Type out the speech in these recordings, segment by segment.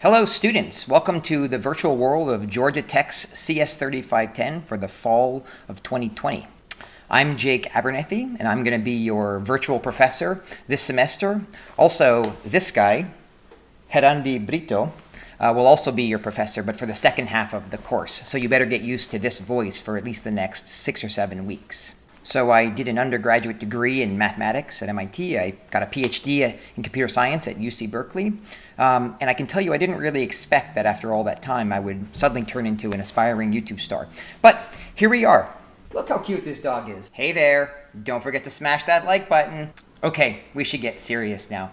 Hello students, welcome to the virtual world of Georgia Tech's CS3510 for the fall of 2020. I'm Jake Abernethy and I'm going to be your virtual professor this semester. Also, this guy, Herandi Brito, will also be your professor, but for the second half of the course. So you better get used to this voice for at least the next 6 or 7 weeks. So I did an undergraduate degree in mathematics at MIT. I got a PhD in computer science at UC Berkeley. And I can tell you I didn't really expect that after all that time I would suddenly turn into an aspiring YouTube star. But here we are. Look how cute this dog is. Hey there, don't forget to smash that like button. Okay, we should get serious now.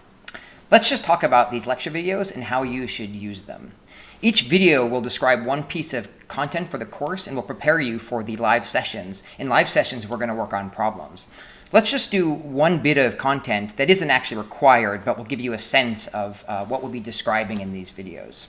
Let's just talk about these lecture videos and how you should use them. Each video will describe one piece of content for the course and will prepare you for the live sessions. In live sessions, we're going to work on problems. Let's just do one bit of content that isn't actually required, but will give you a sense of what we'll be describing in these videos.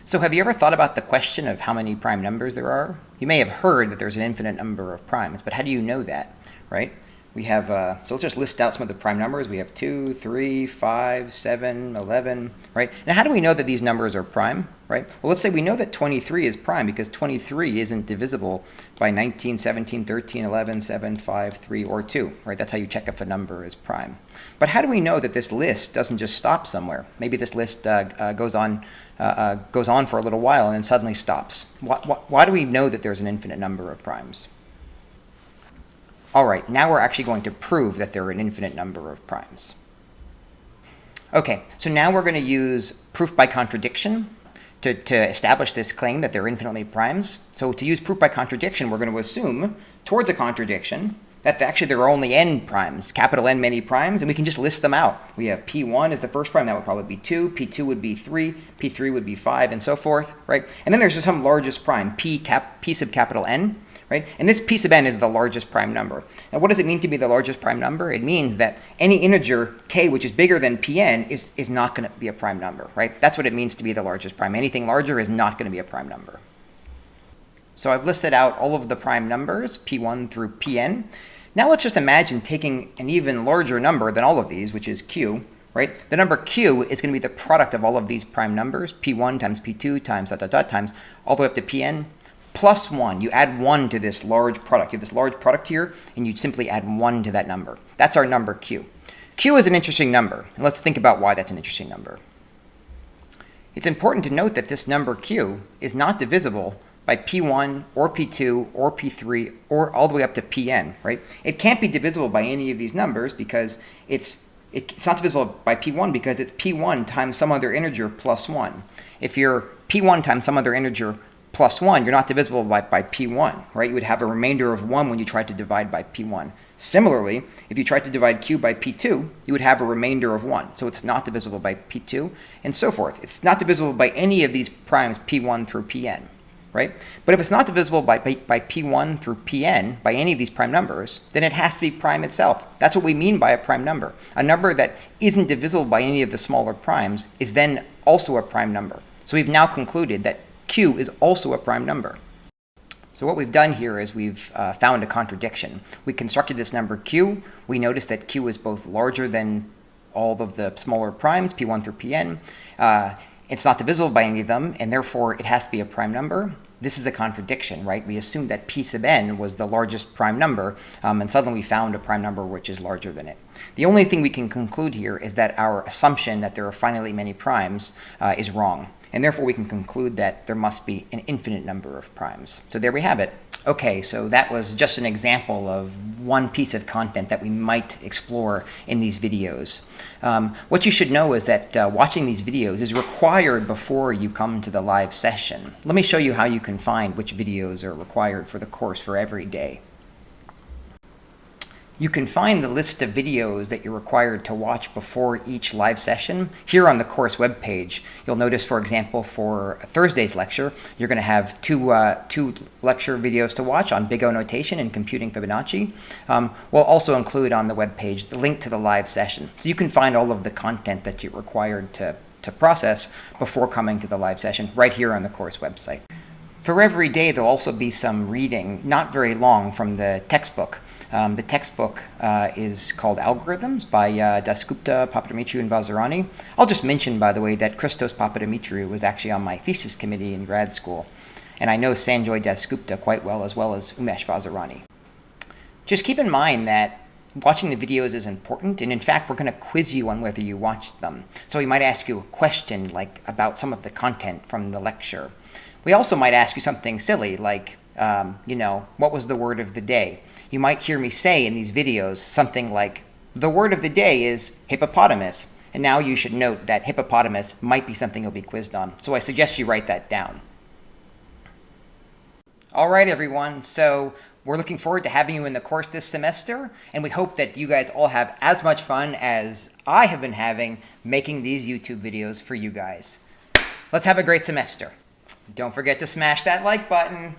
So have you ever thought about the question of how many prime numbers there are? You may have heard that there's an infinite number of primes, but how do you know that, right? We have, so let's just list out some of the prime numbers. We have 2, 3, 5, 7, 11, right? Now how do we know that these numbers are prime, right? Well, let's say we know that 23 is prime because 23 isn't divisible by 19, 17, 13, 11, 7, 5, 3, or 2, right? That's how you check if a number is prime. But how do we know that this list doesn't just stop somewhere? Maybe this list goes on for a little while and then suddenly stops. Why do we know that there's an infinite number of primes? All right, now we're actually going to prove that there are an infinite number of primes. Okay, so now we're going to use proof by contradiction to establish this claim that there are infinitely primes. So to use proof by contradiction, we're going to assume towards a contradiction that actually there are only n primes, capital N many primes, and we can just list them out. We have P1 is the first prime, that would probably be 2, P2 would be 3, P3 would be 5, and so forth, right? And then there's just some largest prime, P sub capital N, right? And this P sub n is the largest prime number. Now what does it mean to be the largest prime number? It means that any integer k which is bigger than Pn is not going to be a prime number, right? That's what it means to be the largest prime. Anything larger is not going to be a prime number. So I've listed out all of the prime numbers, P1 through Pn. Now let's just imagine taking an even larger number than all of these, which is q, right? The number q is going to be the product of all of these prime numbers, P1 times P2 times ... times all the way up to Pn. Plus 1. You add 1 to this large product. You have this large product here, and you simply add 1 to that number. That's our number q. Q is an interesting number, and let's think about why that's an interesting number. It's important to note that this number q is not divisible by P1 or P2 or P3 or all the way up to Pn, right? It can't be divisible by any of these numbers because it's not divisible by P1 because it's P1 times some other integer plus 1. If you're P1 times some other integer plus 1, you're not divisible by P1, right? You would have a remainder of 1 when you tried to divide by P1. Similarly, if you tried to divide Q by P2, you would have a remainder of 1. So it's not divisible by P2, and so forth. It's not divisible by any of these primes, P1 through Pn, right? But if it's not divisible by P1 through Pn, by any of these prime numbers, then it has to be prime itself. That's what we mean by a prime number. A number that isn't divisible by any of the smaller primes is then also a prime number. So we've now concluded that q is also a prime number. So what we've done here is we've found a contradiction. We constructed this number q. We noticed that q is both larger than all of the smaller primes, P1 through Pn. It's not divisible by any of them, and therefore it has to be a prime number. This is a contradiction, right? We assumed that P sub n was the largest prime number, and suddenly we found a prime number which is larger than it. The only thing we can conclude here is that our assumption that there are finitely many primes is wrong. And therefore we can conclude that there must be an infinite number of primes. So there we have it. Okay, so that was just an example of one piece of content that we might explore in these videos. What you should know is that watching these videos is required before you come to the live session. Let me show you how you can find which videos are required for the course for every day. You can find the list of videos that you're required to watch before each live session here on the course webpage. You'll notice, for example, for Thursday's lecture, you're going to have two lecture videos to watch on big O notation and computing Fibonacci. We'll also include on the webpage the link to the live session. So you can find all of the content that you're required to process before coming to the live session right here on the course website. For every day, there'll also be some reading, not very long, from the textbook. The textbook is called Algorithms by Dasgupta, Papadimitriou, and Vazirani. I'll just mention, by the way, that Christos Papadimitriou was actually on my thesis committee in grad school. And I know Sanjoy Dasgupta quite well as Umesh Vazirani. Just keep in mind that watching the videos is important, and in fact, we're going to quiz you on whether you watched them. So we might ask you a question like about some of the content from the lecture. We also might ask you something silly like, what was the word of the day? You might hear me say in these videos something like, the word of the day is hippopotamus. And now you should note that hippopotamus might be something you'll be quizzed on. So I suggest you write that down. All right, everyone. So we're looking forward to having you in the course this semester, and we hope that you guys all have as much fun as I have been having making these YouTube videos for you guys. Let's have a great semester. Don't forget to smash that like button.